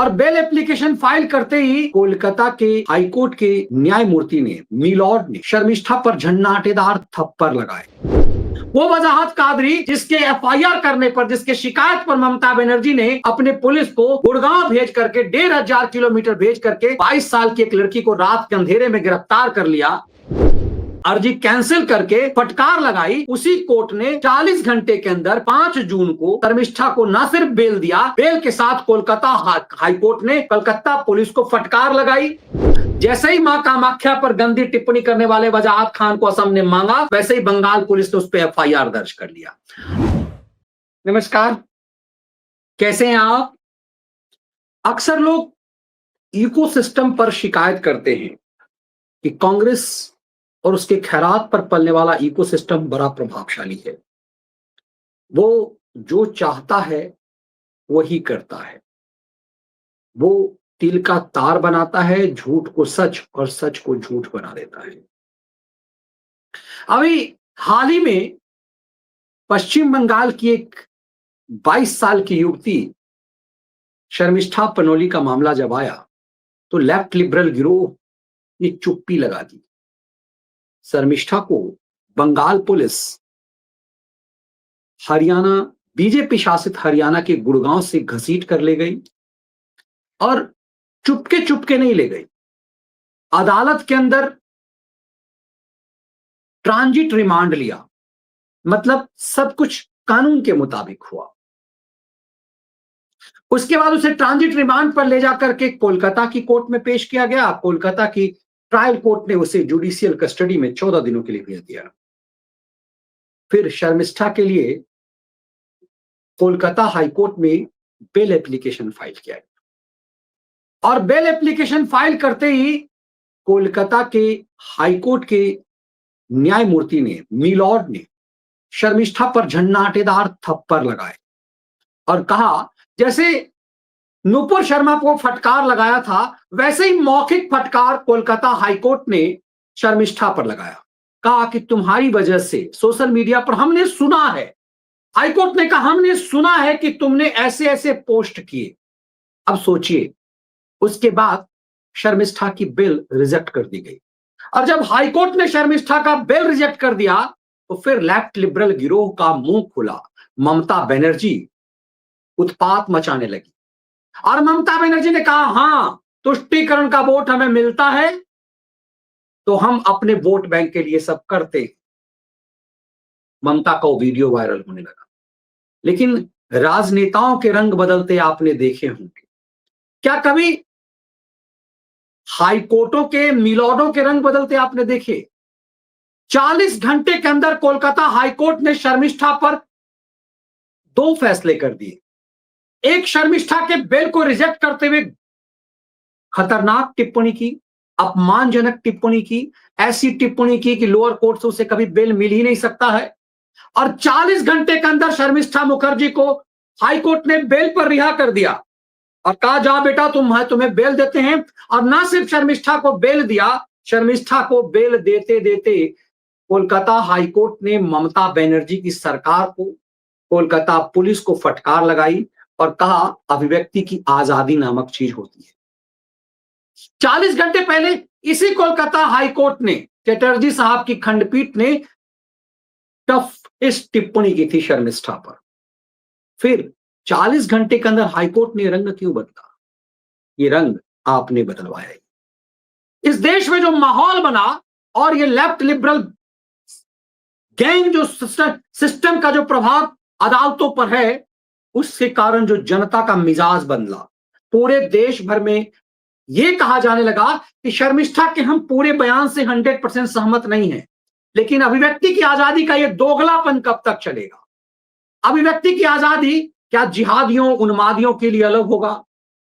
और bail application file करते ही कोलकाता के हाईकोर्ट के न्यायमूर्ति ने मिलॉर्ड ने शर्मिष्ठा पर झन्नाटेदार थप्पड़ लगाए। वो वजाहत कादरी जिसके एफआईआर करने पर, जिसके शिकायत पर ममता बनर्जी ने अपने पुलिस को गुड़गांव भेज करके 1500 किलोमीटर भेज करके 22 साल की एक लड़की को रात के अंधेरे में गिरफ्तार कर लिया, अर्जी कैंसिल करके फटकार लगाई। उसी कोर्ट ने 40 घंटे के अंदर 5 जून को शर्मिष्ठा को न सिर्फ बेल दिया, बेल के साथ कोलकाता हाईकोर्ट ने कलकत्ता पुलिस को फटकार लगाई। जैसे ही मां कामाख्या पर गंदी टिप्पणी करने वाले वजाहत खान को असम ने मांगा, वैसे ही बंगाल पुलिस ने उस पर एफआईआर दर्ज कर लिया। नमस्कार, कैसे हैं आप? अक्सर लोग इकोसिस्टम पर शिकायत करते हैं कि कांग्रेस और उसके खैरात पर पलने वाला इकोसिस्टम बड़ा प्रभावशाली है। वो जो चाहता है वही करता है। वो तिल का तार बनाता है, झूठ को सच और सच को झूठ बना देता है। अभी हाल ही में पश्चिम बंगाल की एक 22 साल की युवती शर्मिष्ठा पनोली का मामला जब आया तो लेफ्ट लिबरल गिरोह ने चुप्पी लगा दी। शर्मिष्ठा को बंगाल पुलिस हरियाणा, बीजेपी शासित हरियाणा के गुड़गांव से घसीट कर ले गई और चुपके नहीं ले गई, अदालत के अंदर ट्रांजिट रिमांड लिया। मतलब सब कुछ कानून के मुताबिक हुआ। उसके बाद उसे ट्रांजिट रिमांड पर ले जाकर के कोलकाता की कोर्ट में पेश किया गया। कोलकाता की ट्रायल कोर्ट ने उसे जुडिशियल कस्टडी में 14 दिनों के लिए भेज दिया। फिर शर्मिष्ठा के लिए कोलकाता हाईकोर्ट में बेल एप्लीकेशन फाइल किया गया और बेल एप्लीकेशन फाइल करते ही कोलकाता के हाईकोर्ट के न्यायमूर्ति ने, मिलॉर्ड ने शर्मिष्ठा पर झन्नाटेदार थप्पड़ लगाए और कहा जैसे नुपुर शर्मा को फटकार लगाया था, वैसे ही मौखिक फटकार कोलकाता हाईकोर्ट ने शर्मिष्ठा पर लगाया। कहा कि तुम्हारी वजह से सोशल मीडिया पर हमने सुना है, हाईकोर्ट ने कहा हमने सुना है कि तुमने ऐसे ऐसे पोस्ट किए। अब सोचिए, उसके बाद शर्मिष्ठा की बेल रिजेक्ट कर दी गई और जब हाईकोर्ट ने शर्मिष्ठा का बेल रिजेक्ट कर दिया तो फिर लेफ्ट लिबरल गिरोह का मुंह खुला। ममता बनर्जी उत्पात मचाने लगी और ममता बनर्जी ने कहा, हां, तुष्टीकरण का वोट हमें मिलता है तो हम अपने वोट बैंक के लिए सब करते हैं। ममता का वो वीडियो वायरल होने लगा। लेकिन राजनेताओं के रंग बदलते आपने देखे होंगे। क्या कभी हाईकोर्टों के मिलॉर्डों के रंग बदलते आपने देखे? 40 घंटे के अंदर कोलकाता हाईकोर्ट ने शर्मिष्ठा पर 2 फैसले कर दिए। एक, शर्मिष्ठा के बेल को रिजेक्ट करते हुए खतरनाक टिप्पणी की, अपमानजनक टिप्पणी की, ऐसी टिप्पणी की कि लोअर कोर्ट से उसे कभी बेल मिल ही नहीं सकता है। और 40 घंटे के अंदर शर्मिष्ठा मुखर्जी को हाईकोर्ट ने बेल पर रिहा कर दिया और कहा, जा बेटा, तुम्हें बेल देते हैं। और ना सिर्फ शर्मिष्ठा को बेल दिया, शर्मिष्ठा को बेल देते देते कोलकाता हाईकोर्ट ने ममता बनर्जी की सरकार को, कोलकाता पुलिस को फटकार लगाई और कहा अभिव्यक्ति की आजादी नामक चीज होती है। 40 घंटे पहले इसी कोलकाता हाईकोर्ट ने, चटर्जी साहब की खंडपीठ ने टफ इस टिप्पणी की थी शर्मिष्ठा पर। फिर 40 घंटे के अंदर हाईकोर्ट ने रंग क्यों बदला? ये रंग आपने बदलवाया। इस देश में जो माहौल बना और ये लेफ्ट लिबरल गैंग, जो सिस्टम का जो प्रभाव अदालतों पर है, उसके कारण जो जनता का मिजाज बदला। पूरे देश भर में यह कहा जाने लगा कि शर्मिष्ठा के हम पूरे बयान से 100% सहमत नहीं हैं, लेकिन अभिव्यक्ति की आजादी का यह दोगलापन कब तक चलेगा? अभिव्यक्ति की आजादी क्या जिहादियों, उन्मादियों के लिए अलग होगा?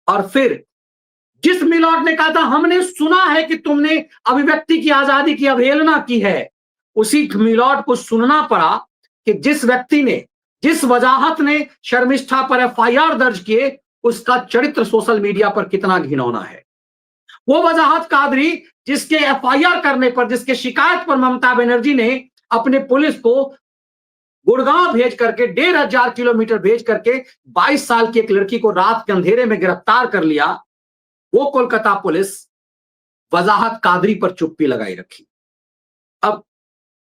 और फिर जिस मिलॉर्ड ने कहा था हमने सुना है कि तुमने अभिव्यक्ति की आजादी की अवहेलना की है, उसी मिलॉर्ड को सुनना पड़ा कि जिस व्यक्ति ने, जिस वजाहत ने शर्मिष्ठा पर एफआईआर दर्ज किए, उसका चरित्र सोशल मीडिया पर कितना घिनौना है। वो वजाहत कादरी जिसके एफआईआर करने पर, जिसके शिकायत पर ममता बनर्जी ने अपने पुलिस को गुड़गांव भेज करके 1500 किलोमीटर भेज करके 22 साल की एक लड़की को रात के अंधेरे में गिरफ्तार कर लिया, वो कोलकाता पुलिस वजाहत कादरी पर चुप्पी लगाई रखी। अब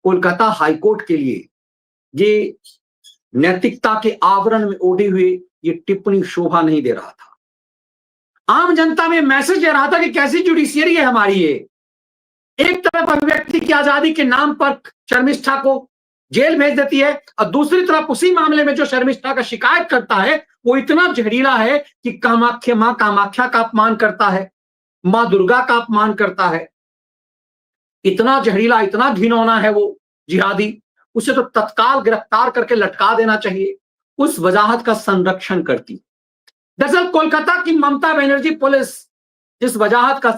कोलकाता हाईकोर्ट के लिए ये नैतिकता के आवरण में ओढ़े हुए ये टिप्पणी शोभा नहीं दे रहा था। आम जनता में मैसेज दे रहा था कि कैसी जुडिशियरी है हमारी ये। एक तरफ अभिव्यक्ति की आजादी के नाम पर शर्मिष्ठा को जेल भेज देती है, और दूसरी तरफ उसी मामले में जो शर्मिष्ठा का शिकायत करता है वो इतना जहरीला है कि मां कामाख्या का अपमान करता है, मां दुर्गा का अपमान करता है। इतना जहरीला, इतना घिनौना है वो जिहादी, उसे तो तत्काल गिरफ्तार करके लटका देना चाहिए। उस वजाहत का संरक्षण करती। दरअसल कोलकाता की ममता बनर्जी पुलिस जिस वजाहत का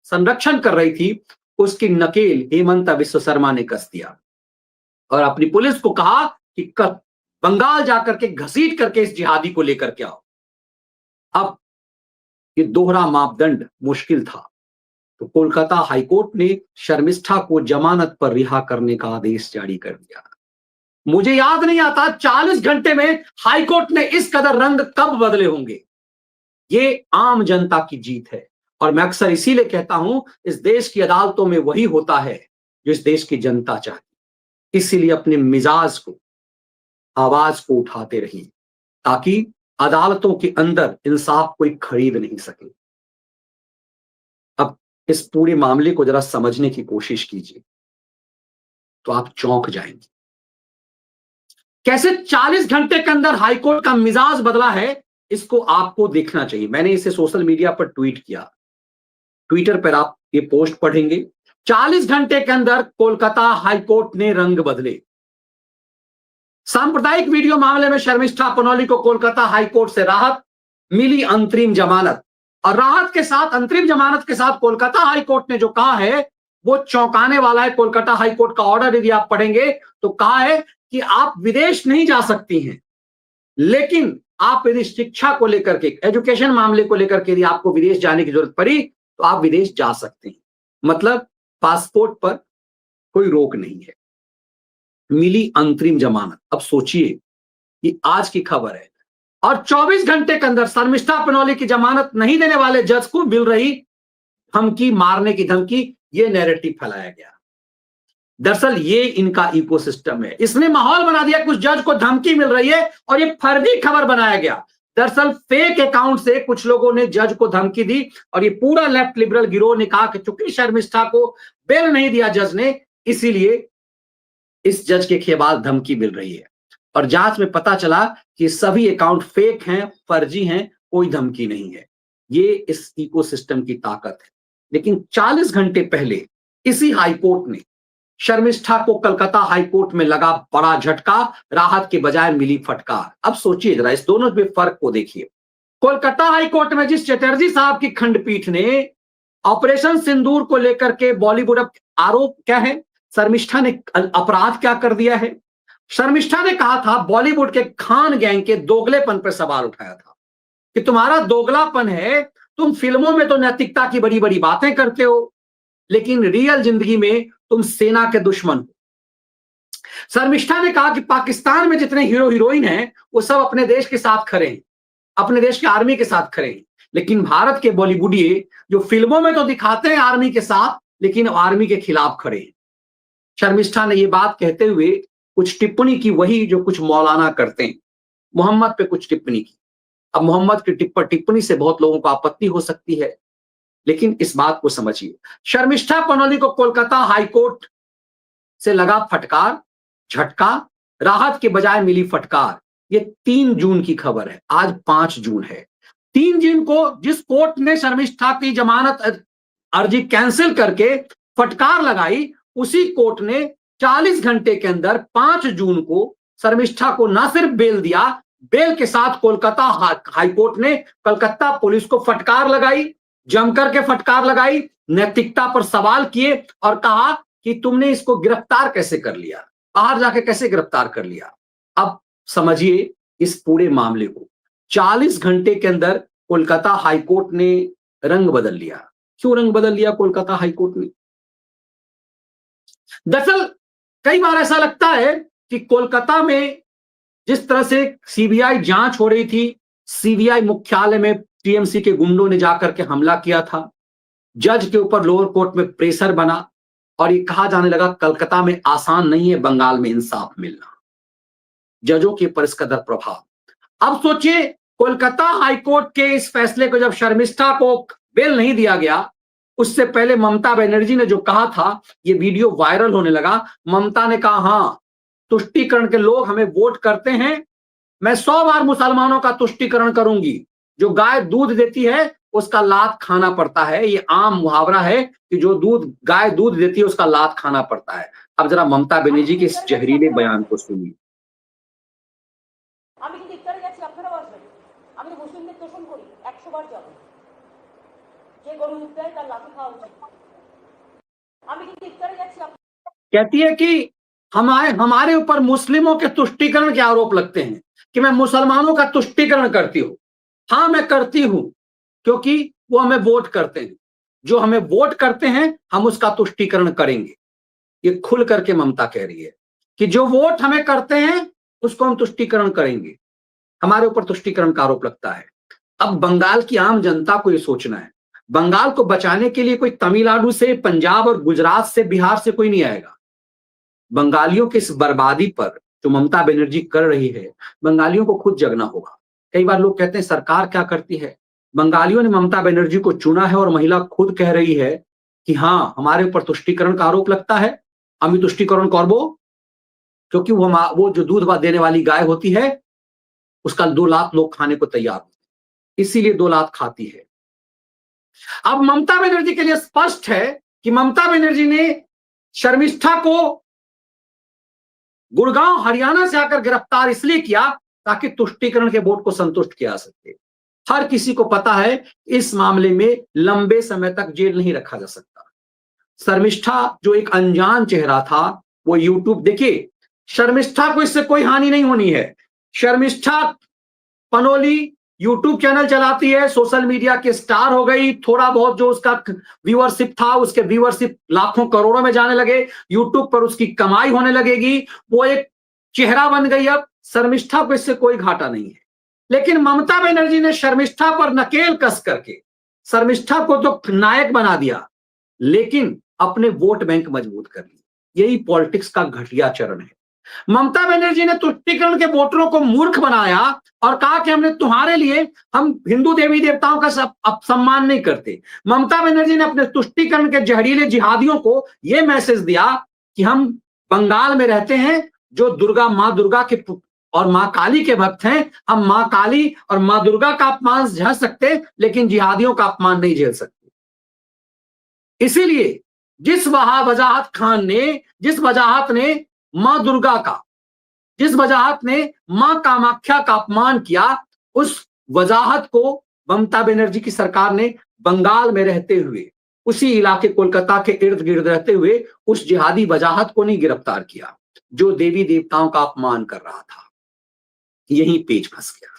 संरक्षण कर रही थी, उसकी नकेल हेमंत बिस्व शर्मा ने कस दिया और अपनी पुलिस को कहा कि बंगाल जाकर के घसीट करके इस जिहादी को लेकर के आओ। अब ये दोहरा मापदंड मुश्किल था, तो कोलकाता हाईकोर्ट ने शर्मिष्ठा को जमानत पर रिहा करने का आदेश जारी कर दिया। मुझे याद नहीं आता 40 घंटे में हाईकोर्ट ने इस कदर रंग कब बदले होंगे। ये आम जनता की जीत है, और मैं अक्सर इसीलिए कहता हूं इस देश की अदालतों में वही होता है जो इस देश की जनता चाहती। इसीलिए अपने मिजाज को, आवाज को उठाते रहिए, ताकि अदालतों के अंदर इंसाफ कोई खरीद नहीं सके। अब इस पूरे मामले को जरा समझने की कोशिश कीजिए तो आप चौंक जाएंगे। कैसे 40 घंटे के अंदर हाईकोर्ट का मिजाज बदला है, इसको आपको देखना चाहिए। मैंने इसे सोशल मीडिया पर ट्वीट किया, ट्विटर पर आप ये पोस्ट पढ़ेंगे। 40 घंटे के अंदर कोलकाता हाईकोर्ट ने रंग बदले। सांप्रदायिक वीडियो मामले में शर्मिष्ठा पनौली को कोलकाता हाईकोर्ट से राहत मिली, अंतरिम जमानत। और राहत के साथ, अंतरिम जमानत के साथ कोलकाता हाईकोर्ट ने जो कहा है वो चौंकाने वाला है। कोलकाता हाईकोर्ट का ऑर्डर यदि आप पढ़ेंगे तो कहा है कि आप विदेश नहीं जा सकती हैं, लेकिन आप यदि शिक्षा को लेकर के, एजुकेशन मामले को लेकर के यदि आपको विदेश जाने की जरूरत पड़ी तो आप विदेश जा सकते हैं। मतलब पासपोर्ट पर कोई रोक नहीं है। मिली अंतरिम जमानत। अब सोचिए कि आज की खबर है, और 24 घंटे के अंदर शर्मिष्ठा पनौली की जमानत नहीं देने वाले जज को मिल रही धमकी, मारने की धमकी। ये नैरेटिव फैलाया गया। दरअसल ये इनका इकोसिस्टम है। इसने माहौल बना दिया, कुछ जज को धमकी मिल रही है और ये फर्जी खबर बनाया गया। दरअसल फेक अकाउंट से कुछ लोगों ने जज को धमकी दी, और ये पूरा लेफ्ट लिबरल गिरोह ने कहा कि चूंकि शर्मिष्ठा को बेल नहीं दिया जज ने, इसीलिए इस जज के खिलाफ धमकी मिल रही है। और जांच में पता चला कि सभी अकाउंट फेक हैं, फर्जी हैं, कोई धमकी नहीं है। ये इस इकोसिस्टम की ताकत है। लेकिन 40 घंटे पहले इसी हाईकोर्ट ने शर्मिष्ठा को कलकत्ता हाईकोर्ट में लगा बड़ा झटका, राहत के बजाय मिली फटकार। अब सोचिए जरा, इस दोनों में फर्क को देखिए। कोलकाता हाईकोर्ट में जिस चटर्जी साहब की खंडपीठ ने ऑपरेशन सिंदूर को लेकर के बॉलीवुड, अब आरोप क्या है, शर्मिष्ठा ने अपराध क्या कर दिया है। शर्मिष्ठा ने कहा था, बॉलीवुड के खान गैंग के दोगलेपन पर सवाल उठाया था कि तुम्हारा दोगलापन है, तुम फिल्मों में तो नैतिकता की बड़ी बड़ी बातें करते हो, लेकिन रियल जिंदगी में तुम सेना के दुश्मन हो। शर्मिष्ठा ने कहा कि पाकिस्तान में जितने हीरो हीरोइन हैं वो सब अपने देश के साथ खड़े हैं, अपने देश की आर्मी के साथ खड़े हैं, लेकिन भारत के बॉलीवुडिये जो फिल्मों में तो दिखाते हैं आर्मी के साथ, लेकिन आर्मी के खिलाफ खड़े हैं। शर्मिष्ठा ने ये बात कहते हुए कुछ टिप्पणी की, वही जो कुछ मौलाना करते हैं, मोहम्मद पे कुछ टिप्पणी की। अब मोहम्मद की टिप्पणी से बहुत लोगों को आपत्ति हो सकती है, लेकिन इस बात को समझिए। शर्मिष्ठा पनौली को कोलकाता हाईकोर्ट से लगा फटकार, झटका, राहत के बजाय मिली फटकार। ये 3 जून की खबर है, आज 5 जून है। 3 जून को जिस कोर्ट ने शर्मिष्ठा की जमानत अर्जी कैंसिल करके फटकार लगाई, उसी कोर्ट ने 40 घंटे के अंदर 5 जून को शर्मिष्ठा को न सिर्फ बेल दिया, बेल के साथ कोलकाता हाईकोर्ट ने कलकत्ता पुलिस को फटकार लगाई, जमकर के फटकार लगाई, नैतिकता पर सवाल किए और कहा कि तुमने इसको गिरफ्तार कैसे कर लिया, बाहर जाके कैसे गिरफ्तार कर लिया। अब समझिए इस पूरे मामले को। 40 घंटे के अंदर कोलकाता हाईकोर्ट ने रंग बदल लिया। क्यों रंग बदल लिया कोलकाता हाईकोर्ट ने? दरअसल कई बार ऐसा लगता है कि कोलकाता में जिस तरह से सीबीआई जांच हो रही थी, सीबीआई मुख्यालय में टीएमसी के गुंडों ने जाकर के हमला किया था, जज के ऊपर लोअर कोर्ट में प्रेशर बना और ये कहा जाने लगा कलकत्ता में आसान नहीं है बंगाल में इंसाफ मिलना, जजों के पर इस कदर प्रभाव। अब सोचिए, कोलकाता हाईकोर्ट के इस फैसले को जब शर्मिष्ठा को बेल नहीं दिया गया, उससे पहले ममता बनर्जी ने जो कहा था, ये वीडियो वायरल होने लगा। ममता ने कहा, हां, तुष्टीकरण के लोग हमें वोट करते हैं, मैं 100 बार मुसलमानों का तुष्टीकरण करूंगी। जो गाय दूध देती है उसका लात खाना पड़ता है, ये आम मुहावरा है कि जो गाय दूध देती है उसका लात खाना पड़ता है। अब जरा ममता बनर्जी के इस जहरीले बयान को सुनिए। कहती है कि हमारे ऊपर मुस्लिमों के तुष्टीकरण के आरोप लगते हैं कि मैं मुसलमानों का तुष्टीकरण करती हूं। हां, मैं करती हूं, क्योंकि वो हमें वोट करते हैं। जो हमें वोट करते हैं हम उसका तुष्टीकरण करेंगे। ये खुल करके ममता कह रही है कि जो वोट हमें करते हैं उसको हम तुष्टीकरण करेंगे। हमारे ऊपर तुष्टीकरण का आरोप लगता है। अब बंगाल की आम जनता को ये सोचना है, बंगाल को बचाने के लिए कोई तमिलनाडु से, पंजाब और गुजरात से, बिहार से कोई नहीं आएगा। बंगालियों की इस बर्बादी पर जो ममता बनर्जी कर रही है, बंगालियों को खुद जगना होगा। कई बार लोग कहते हैं सरकार क्या करती है, बंगालियों ने ममता बनर्जी को चुना है और महिला खुद कह रही है कि हां, हमारे ऊपर तुष्टीकरण का आरोप लगता है, हम तुष्टीकरण करबो, क्योंकि वो जो दूध देने वाली गाय होती है उसका 2 लाख लोग खाने को तैयार होते हैं, इसीलिए 2 लाख खाती है। अब ममता बनर्जी के लिए स्पष्ट है कि ममता बनर्जी ने शर्मिष्ठा को गुड़गांव हरियाणा से आकर गिरफ्तार इसलिए किया ताकि तुष्टीकरण के बोर्ड को संतुष्ट किया जा सके। हर किसी को पता है इस मामले में लंबे समय तक जेल नहीं रखा जा सकता। शर्मिष्ठा जो एक अनजान चेहरा था, वो यूट्यूब, देखिए शर्मिष्ठा को इससे कोई हानि नहीं होनी है। शर्मिष्ठा पनोली यूट्यूब चैनल चलाती है, सोशल मीडिया के स्टार हो गई, थोड़ा बहुत जो उसका व्यूअरशिप था उसके व्यूअरशिप लाखों करोड़ों में जाने लगे, यूट्यूब पर उसकी कमाई होने लगेगी, वो एक चेहरा बन गई। अब शर्मिष्ठा को इससे कोई घाटा नहीं है। लेकिन ममता बनर्जी ने शर्मिष्ठा पर नकेल कस करके शर्मिष्ठा को तो नायक बना दिया, लेकिन अपने वोट बैंक मजबूत कर लिए। यही पॉलिटिक्स का घटिया चरण है। ममता बनर्जी ने तुष्टीकरण के वोटरों को मूर्ख बनाया और कहा कि हमने तुम्हारे लिए, हम हिंदू देवी देवताओं का सम्मान नहीं करते। ममता बनर्जी ने अपने तुष्टीकरण के जहरीले जिहादियों को यह मैसेज दिया कि हम बंगाल में रहते हैं, जो मां दुर्गा के और मां काली के भक्त हैं, हम मां काली और मां दुर्गा का अपमान झेल सकते लेकिन जिहादियों का अपमान नहीं झेल सकते। इसीलिए जिस वजाहत ने मां दुर्गा का, जिस वजाहत ने मां कामाख्या का अपमान किया, उस वजाहत को ममता बनर्जी की सरकार ने बंगाल में रहते हुए, उसी इलाके कोलकाता के इर्द गिर्द रहते हुए उस जिहादी वजाहत को नहीं गिरफ्तार किया जो देवी देवताओं का अपमान कर रहा था। यही पेच फंस गया।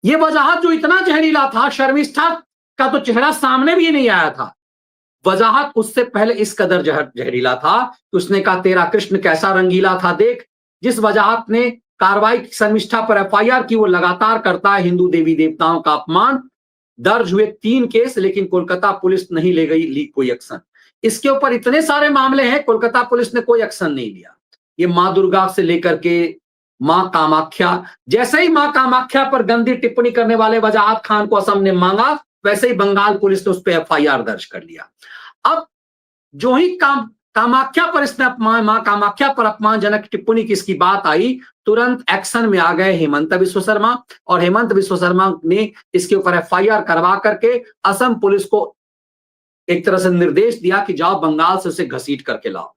ये वजाहत जो इतना जहरीला था, शर्मिष्ठा का तो चेहरा सामने भी नहीं आया था। वजाहत उससे पहले इस कदर जहरीला था कि उसने कहा तेरा कृष्ण कैसा रंगीला था देख। जिस वजाहत ने कार्रवाई शर्मिष्ठा पर एफआईआर की, वो लगातार करता है हिंदू देवी देवताओं का अपमान। दर्ज हुए 3 केस, लेकिन कोलकाता पुलिस नहीं ली कोई एक्शन। इसके ऊपर इतने सारे मामले हैं, कोलकाता पुलिस ने कोई एक्शन नहीं लिया। ये मां दुर्गा से लेकर के मां कामाख्या, जैसे ही मां कामाख्या पर गंदी टिप्पणी करने वाले वजाहत खान को असम ने मांगा, वैसे ही बंगाल पुलिस ने उस पर एफआईआर दर्ज कर लिया। अब जो ही कामाख्या पर इसने मां कामाख्या पर अपमानजनक टिप्पणी की इसकी बात आई, तुरंत एक्शन में आ गए हेमंत बिश्व शर्मा, और हेमंत बिश्व शर्मा ने इसके ऊपर एफआईआर करवा करके असम पुलिस को एक तरह से निर्देश दिया कि जाओ बंगाल से उसे घसीट करके लाओ।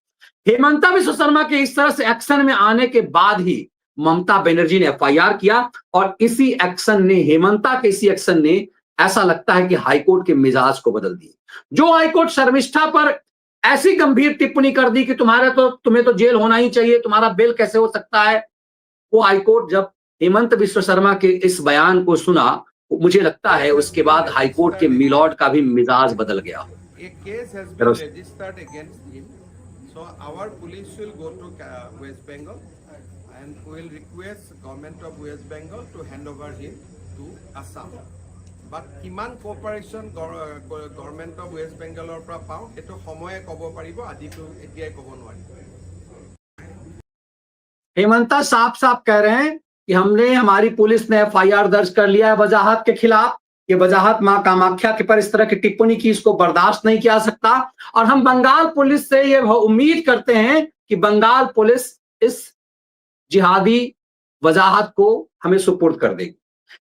हेमंत बिश्व शर्मा के इस तरह से एक्शन में आने के बाद ही ममता बनर्जी ने एफआईआर किया, और इसी एक्शन ने, हेमंता के इसी एक्शन ने, ऐसा लगता है कि हाईकोर्ट के मिजाज को बदल दिया। जो हाईकोर्ट शर्मिष्ठा पर ऐसी गंभीर टिप्पणी कर दी कि तुम्हें तो जेल होना ही चाहिए, तुम्हारा बेल कैसे हो सकता है, वो हाईकोर्ट जब हेमंत बिश्व शर्मा के इस बयान को सुना, मुझे लगता है उसके बाद हाईकोर्ट के मिलॉर्ड का भी मिजाज बदल गया हो। So our police will go to West Bengal and will request government of West Bengal to hand over him to Assam. But kiman cooperation government of West Bengalor পৰা পাওঁ সেইটো সময়ে ক'ব পাৰিব, আজিতো এতিয়াই ক'ব নোৱাৰিব। हेमंता साफ साफ कह रहे हैं कि हमने हमारी पुलिस ने एफआईआर दर्ज कर लिया है वजाहत के खिलाफ। ये वजाहत मां कामाख्या के पर इस तरह की टिप्पणी की, इसको बर्दाश्त नहीं किया सकता और हम बंगाल पुलिस से ये उम्मीद करते हैं कि बंगाल पुलिस इस जिहादी वजाहत को हमें सुपुर्द कर देगी।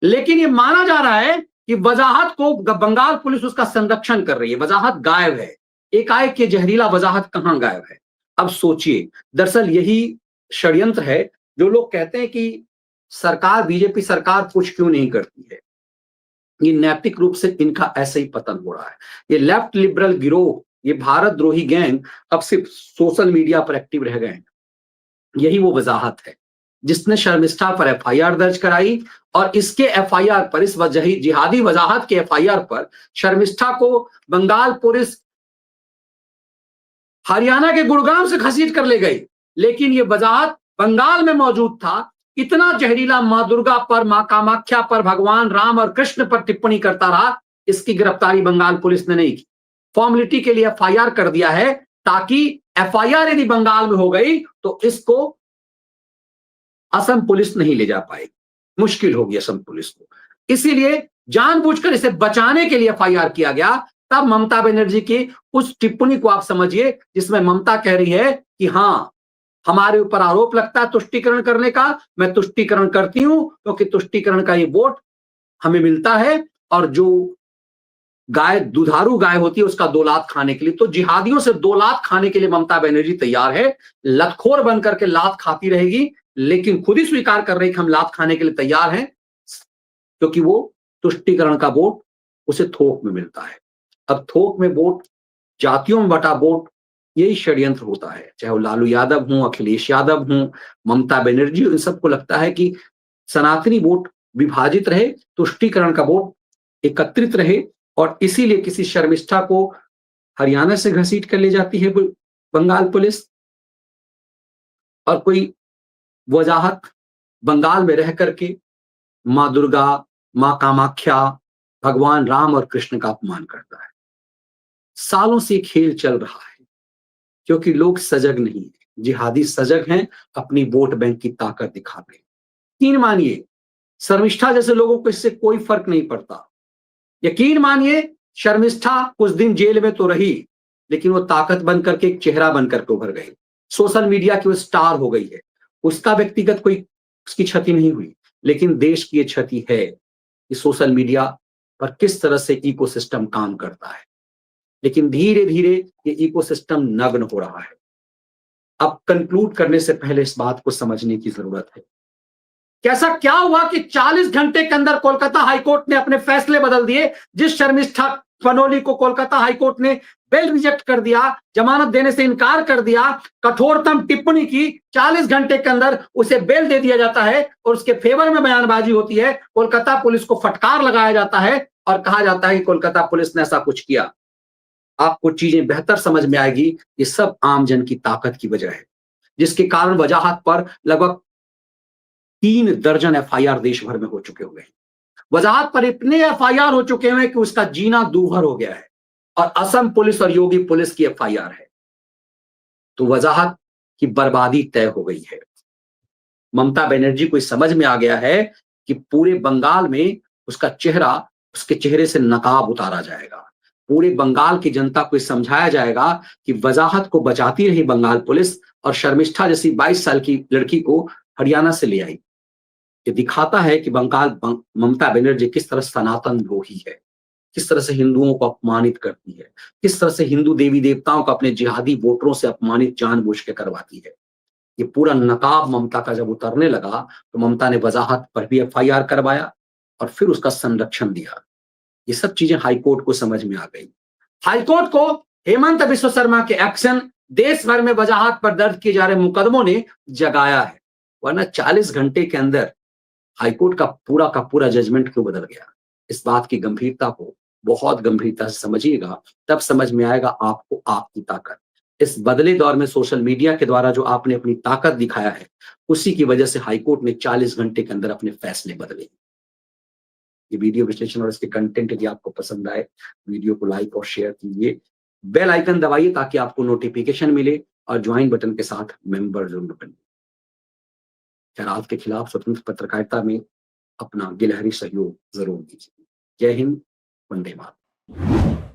लेकिन ये माना जा रहा है कि वजाहत को बंगाल पुलिस उसका संरक्षण कर रही है। वजाहत गायब है, एकाएक ये जहरीला वजाहत कहां गायब है? अब सोचिए, दरअसल यही षड्यंत्र है। जो लोग कहते हैं कि सरकार, बीजेपी सरकार कुछ क्यों नहीं करती है, ये नैतिक रूप से इनका ऐसे ही पतन हो रहा है। ये लेफ्ट लिबरल गिरोह, ये भारत द्रोही गैंग अब सिर्फ सोशल मीडिया पर एक्टिव रह गए हैं। यही वो वजाहत है जिसने शर्मिष्ठा पर एफआईआर दर्ज कराई और इसके एफआईआर पर, इस जिहादी वजाहत के एफआईआर पर शर्मिष्ठा को बंगाल पुलिस हरियाणा के गुड़गांव से घसीट कर ले गई। लेकिन ये वजाहत बंगाल में मौजूद था, इतना जहरीला मां दुर्गा पर, मां कामाख्या पर, भगवान राम और कृष्ण पर टिप्पणी करता रहा। इसकी गिरफ्तारी बंगाल पुलिस ने नहीं की। फॉर्मेलिटी के लिए एफआईआर कर दिया है, ताकि एफआईआर यदि बंगाल में हो गई तो इसको असम पुलिस नहीं ले जा पाएगी, मुश्किल होगी असम पुलिस को। इसीलिए जानबूझकर इसे बचाने के लिए एफआईआर किया गया। तब ममता बनर्जी की उस टिप्पणी को आप समझिए जिसमें ममता कह रही है कि हां, हमारे ऊपर आरोप लगता है तुष्टीकरण करने का, मैं तुष्टीकरण करती हूं क्योंकि तुष्टीकरण का ये वोट हमें मिलता है और जो गाय, दुधारू गाय होती है, उसका 2 लात खाने के लिए। तो जिहादियों से 2 लात खाने के लिए ममता बनर्जी तैयार है। लतखोर बनकर के लात खाती रहेगी, लेकिन खुद ही स्वीकार कर रही है कि हम लात खाने के लिए तैयार हैं, क्योंकि वो तुष्टीकरण का वोट उसे थोक में मिलता है। अब थोक में वोट, जातियों में बटा वोट, यही षड्यंत्र होता है। चाहे वो लालू यादव हूं, अखिलेश यादव हूं, ममता बनर्जी, इन सबको लगता है कि सनातनी वोट विभाजित रहे, तुष्टीकरण का वोट एकत्रित रहे, और इसीलिए किसी शर्मिष्ठा को हरियाणा से घसीट कर ले जाती है बंगाल पुलिस, और कोई वजाहत बंगाल में रह करके मां दुर्गा, मां कामाख्या, भगवान राम और कृष्ण का अपमान करता है। सालों से खेल चल रहा है क्योंकि लोग सजग नहीं है। जिहादी सजग हैं, अपनी वोट बैंक की ताकत दिखाते हैं। यकीन मानिए, शर्मिष्ठा जैसे लोगों को इससे कोई फर्क नहीं पड़ता। यकीन मानिए, शर्मिष्ठा कुछ दिन जेल में तो रही, लेकिन वो ताकत बनकर के, एक चेहरा बनकर के उभर गई। सोशल मीडिया की वो स्टार हो गई है। उसका व्यक्तिगत कोई उसकी क्षति नहीं हुई, लेकिन देश की ये क्षति है कि सोशल मीडिया पर किस तरह से इकोसिस्टम काम करता है। लेकिन धीरे धीरे ये इकोसिस्टम नग्न हो रहा है। अब कंक्लूड करने से पहले इस बात को समझने की जरूरत है कि ऐसा क्या हुआ कि 40 घंटे के अंदर कोलकाता हाईकोर्ट ने अपने फैसले बदल दिए। जिस शर्मिष्ठा पनोली को कोलकाता हाईकोर्ट ने बेल रिजेक्ट कर दिया, जमानत देने से इनकार कर दिया, कठोरतम टिप्पणी की, 40 घंटे के अंदर उसे बेल दे दिया जाता है और उसके फेवर में बयानबाजी होती है। कोलकाता पुलिस को फटकार लगाया जाता है और कहा जाता है कि कोलकाता पुलिस ने ऐसा कुछ किया। आपको चीजें बेहतर समझ में आएगी। ये सब आम जन की ताकत की वजह है, जिसके कारण वजाहत पर लगभग 3 दर्जन एफआईआर देश भर में हो चुके हुए हैं। वजाहत पर इतने एफआईआर हो चुके हैं कि उसका जीना दूभर हो गया है, और असम पुलिस और योगी पुलिस की एफआईआर है। तो वजाहत की बर्बादी तय हो गई है। ममता बनर्जी को समझ में आ गया है कि पूरे बंगाल में उसका चेहरा, उसके चेहरे से नकाब उतारा जाएगा। पूरे बंगाल की जनता को समझाया जाएगा कि वजाहत को बचाती रही बंगाल पुलिस, और शर्मिष्ठा जैसी 22 साल की लड़की को हरियाणा से ले आई। ये दिखाता है कि ममता बनर्जी किस तरह सनातन द्रोही है, किस तरह से हिंदुओं को अपमानित करती है, किस तरह से हिंदू देवी देवताओं को अपने जिहादी वोटरों से अपमानित जानबूझ के करवाती है। ये पूरा नकाब ममता का जब उतरने लगा तो ममता ने वजाहत पर भी एफआईआर करवाया और फिर उसका संरक्षण दिया। ये सब चीजें हाईकोर्ट को समझ में आ गई। हाईकोर्ट को हेमंत बिश्व शर्मा के एक्शन, देश भर में वजाहत पर दर्ज किए जा रहे मुकदमों ने जगाया है, वरना 40 घंटे के अंदर हाईकोर्ट का पूरा जजमेंट क्यों बदल गया। इस बात की गंभीरता को बहुत गंभीरता से समझिएगा, तब समझ में आएगा आपको आपकी ताकत। इस बदले दौर में सोशल मीडिया के द्वारा जो आपने अपनी ताकत दिखाया है, उसी की वजह से हाईकोर्ट ने 40 घंटे के अंदर अपने फैसले बदले। ये वीडियो विश्लेषण और इसके कंटेंट यदि आपको पसंद आए, वीडियो को लाइक और शेयर कीजिए। बेल आइकन दबाइए ताकि आपको नोटिफिकेशन मिले और ज्वाइन बटन के साथ मेंबर जरूर बनिए। शराब के खिलाफ स्वतंत्र पत्रकारिता में अपना गिलहरी सहयोग जरूर दीजिए। जय हिंद, वंदे मातरम।